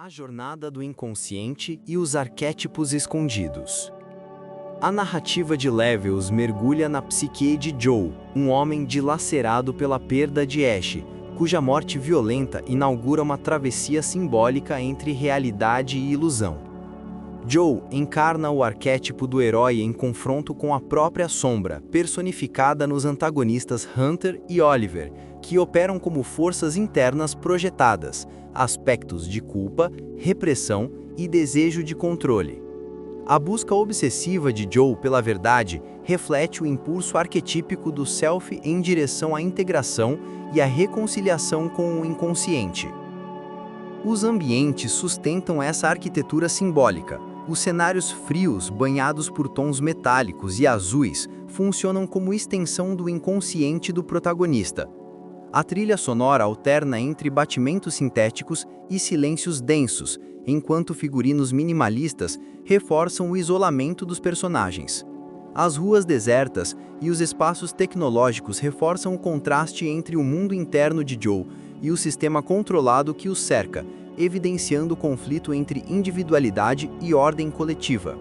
A jornada do inconsciente e os arquétipos escondidos. A narrativa de Levels mergulha na psique de Joe, um homem dilacerado pela perda de Ash, cuja morte violenta inaugura uma travessia simbólica entre realidade e ilusão. Joe encarna o arquétipo do herói em confronto com a própria sombra, personificada nos antagonistas Hunter e Oliver, que operam como forças internas projetadas, aspectos de culpa, repressão e desejo de controle. A busca obsessiva de Joe pela verdade reflete o impulso arquetípico do self em direção à integração e à reconciliação com o inconsciente. Os ambientes sustentam essa arquitetura simbólica. Os cenários frios, banhados por tons metálicos e azuis, funcionam como extensão do inconsciente do protagonista. A trilha sonora alterna entre batimentos sintéticos e silêncios densos, enquanto figurinos minimalistas reforçam o isolamento dos personagens. As ruas desertas e os espaços tecnológicos reforçam o contraste entre o mundo interno de Joe e o sistema controlado que o cerca, evidenciando o conflito entre individualidade e ordem coletiva.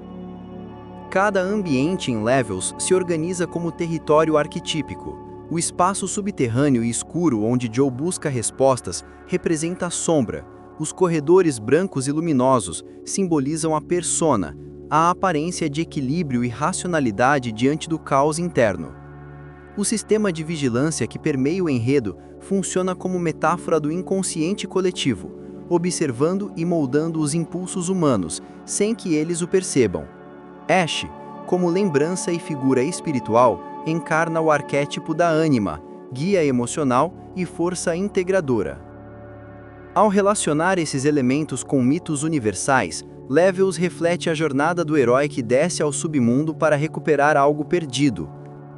Cada ambiente em Levels se organiza como território arquetípico. O espaço subterrâneo e escuro onde Joe busca respostas representa a sombra. Os corredores brancos e luminosos simbolizam a persona, a aparência de equilíbrio e racionalidade diante do caos interno. O sistema de vigilância que permeia o enredo funciona como metáfora do inconsciente coletivo, observando e moldando os impulsos humanos, sem que eles o percebam. Ash, como lembrança e figura espiritual, encarna o arquétipo da ânima, guia emocional e força integradora. Ao relacionar esses elementos com mitos universais, Levels reflete a jornada do herói que desce ao submundo para recuperar algo perdido.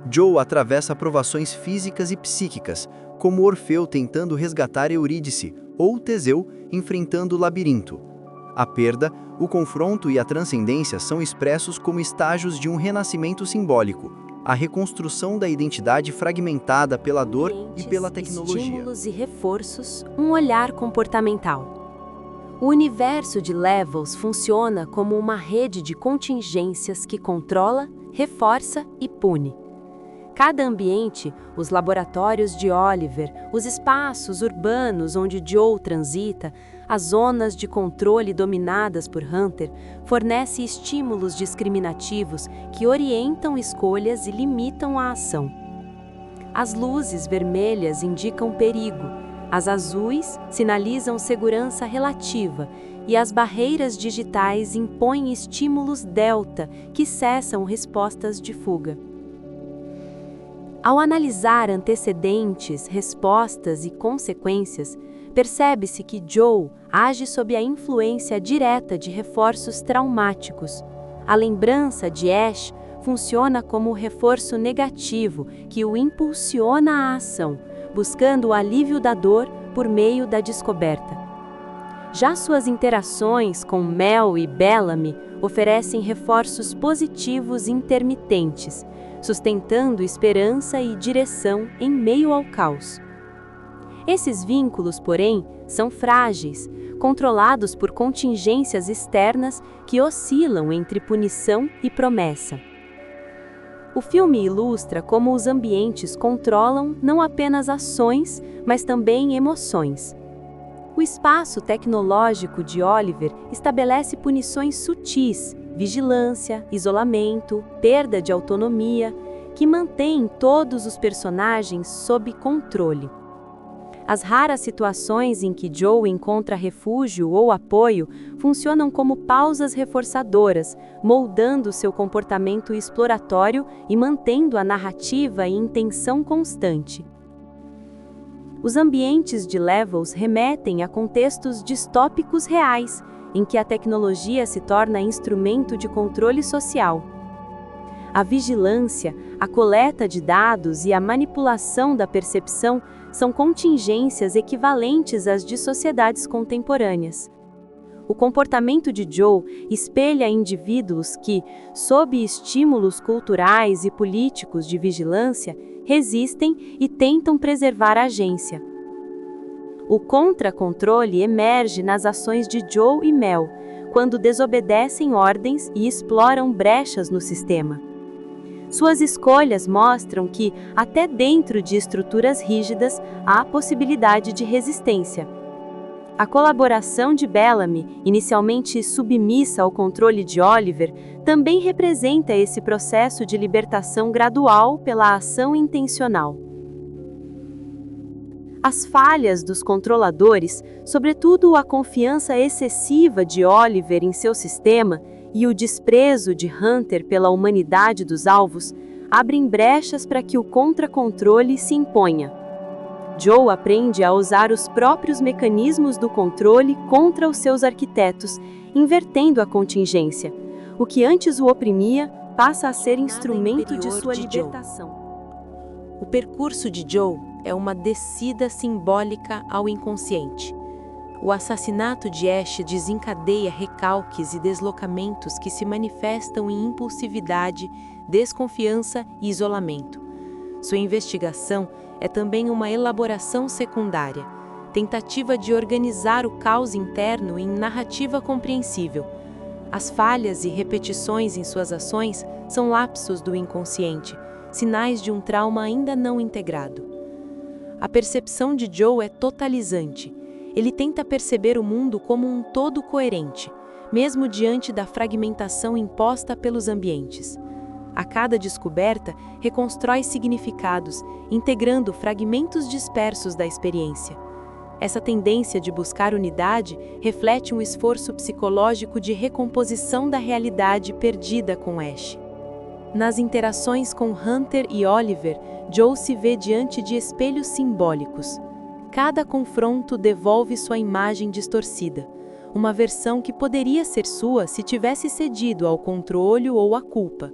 Joe atravessa provações físicas e psíquicas, como Orfeu tentando resgatar Eurídice, ou Teseu enfrentando o labirinto. A perda, o confronto e a transcendência são expressos como estágios de um renascimento simbólico, a reconstrução da identidade fragmentada pela dor e pela tecnologia. Estímulos e reforços, um olhar comportamental. O universo de Levels funciona como uma rede de contingências que controla, reforça e pune. Cada ambiente, os laboratórios de Oliver, os espaços urbanos onde Joe transita, as zonas de controle dominadas por Hunter, fornece estímulos discriminativos que orientam escolhas e limitam a ação. As luzes vermelhas indicam perigo, as azuis sinalizam segurança relativa e as barreiras digitais impõem estímulos delta que cessam respostas de fuga. Ao analisar antecedentes, respostas e consequências, percebe-se que Joe age sob a influência direta de reforços traumáticos. A lembrança de Ash funciona como o reforço negativo que o impulsiona à ação, buscando o alívio da dor por meio da descoberta. Já suas interações com Mel e Bellamy oferecem reforços positivos intermitentes, sustentando esperança e direção em meio ao caos. Esses vínculos, porém, são frágeis, controlados por contingências externas que oscilam entre punição e promessa. O filme ilustra como os ambientes controlam não apenas ações, mas também emoções. O espaço tecnológico de Oliver estabelece punições sutis, vigilância, isolamento, perda de autonomia, que mantêm todos os personagens sob controle. As raras situações em que Joe encontra refúgio ou apoio funcionam como pausas reforçadoras, moldando seu comportamento exploratório e mantendo a narrativa em tensão constante. Os ambientes de Levels remetem a contextos distópicos reais, em que a tecnologia se torna instrumento de controle social. A vigilância, a coleta de dados e a manipulação da percepção são contingências equivalentes às de sociedades contemporâneas. O comportamento de Joe espelha indivíduos que, sob estímulos culturais e políticos de vigilância, resistem e tentam preservar a agência. O contra-controle emerge nas ações de Joe e Mel, quando desobedecem ordens e exploram brechas no sistema. Suas escolhas mostram que, até dentro de estruturas rígidas, há possibilidade de resistência. A colaboração de Bellamy, inicialmente submissa ao controle de Oliver, também representa esse processo de libertação gradual pela ação intencional. As falhas dos controladores, sobretudo a confiança excessiva de Oliver em seu sistema e o desprezo de Hunter pela humanidade dos alvos, abrem brechas para que o contra-controle se imponha. Joe aprende a usar os próprios mecanismos do controle contra os seus arquitetos, invertendo a contingência. O que antes o oprimia passa a ser instrumento de sua libertação. O percurso de Joe é uma descida simbólica ao inconsciente. O assassinato de Ash desencadeia recalques e deslocamentos que se manifestam em impulsividade, desconfiança e isolamento. Sua investigação é também uma elaboração secundária, tentativa de organizar o caos interno em narrativa compreensível. As falhas e repetições em suas ações são lapsos do inconsciente, sinais de um trauma ainda não integrado. A percepção de Joe é totalizante. Ele tenta perceber o mundo como um todo coerente, mesmo diante da fragmentação imposta pelos ambientes. A cada descoberta, reconstrói significados, integrando fragmentos dispersos da experiência. Essa tendência de buscar unidade reflete um esforço psicológico de recomposição da realidade perdida com Ash. Nas interações com Hunter e Oliver, Joe se vê diante de espelhos simbólicos. Cada confronto devolve sua imagem distorcida, uma versão que poderia ser sua se tivesse cedido ao controle ou à culpa.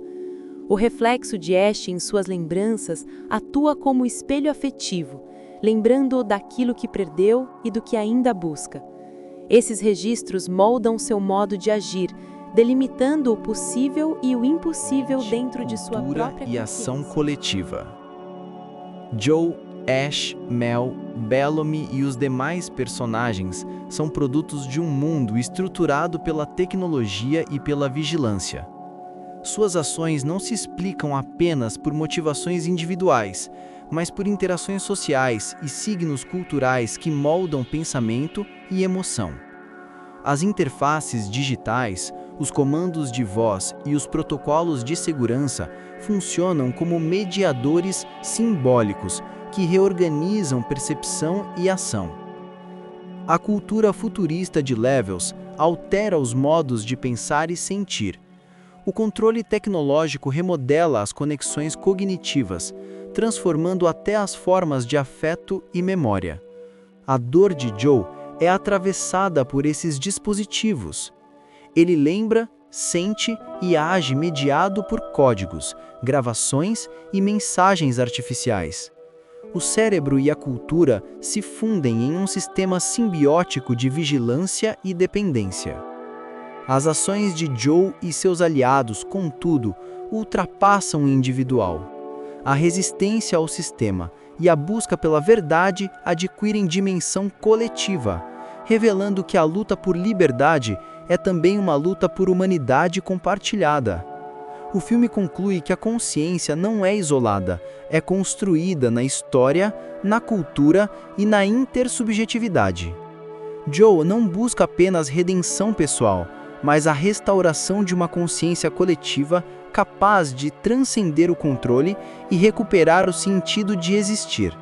O reflexo de Ash em suas lembranças atua como espelho afetivo, lembrando-o daquilo que perdeu e do que ainda busca. Esses registros moldam seu modo de agir, delimitando o possível e o impossível dentro de sua própria consciência. E ação coletiva. Joe, Ash, Mel, Bellamy e os demais personagens são produtos de um mundo estruturado pela tecnologia e pela vigilância. Suas ações não se explicam apenas por motivações individuais, mas por interações sociais e signos culturais que moldam pensamento e emoção. As interfaces digitais, os comandos de voz e os protocolos de segurança funcionam como mediadores simbólicos que reorganizam percepção e ação. A cultura futurista de Levels altera os modos de pensar e sentir. O controle tecnológico remodela as conexões cognitivas, transformando até as formas de afeto e memória. A dor de Joe é atravessada por esses dispositivos. Ele lembra, sente e age mediado por códigos, gravações e mensagens artificiais. O cérebro e a cultura se fundem em um sistema simbiótico de vigilância e dependência. As ações de Joe e seus aliados, contudo, ultrapassam o individual. A resistência ao sistema e a busca pela verdade adquirem dimensão coletiva, revelando que a luta por liberdade é também uma luta por humanidade compartilhada. O filme conclui que a consciência não é isolada, é construída na história, na cultura e na intersubjetividade. Joe não busca apenas redenção pessoal, mas a restauração de uma consciência coletiva capaz de transcender o controle e recuperar o sentido de existir.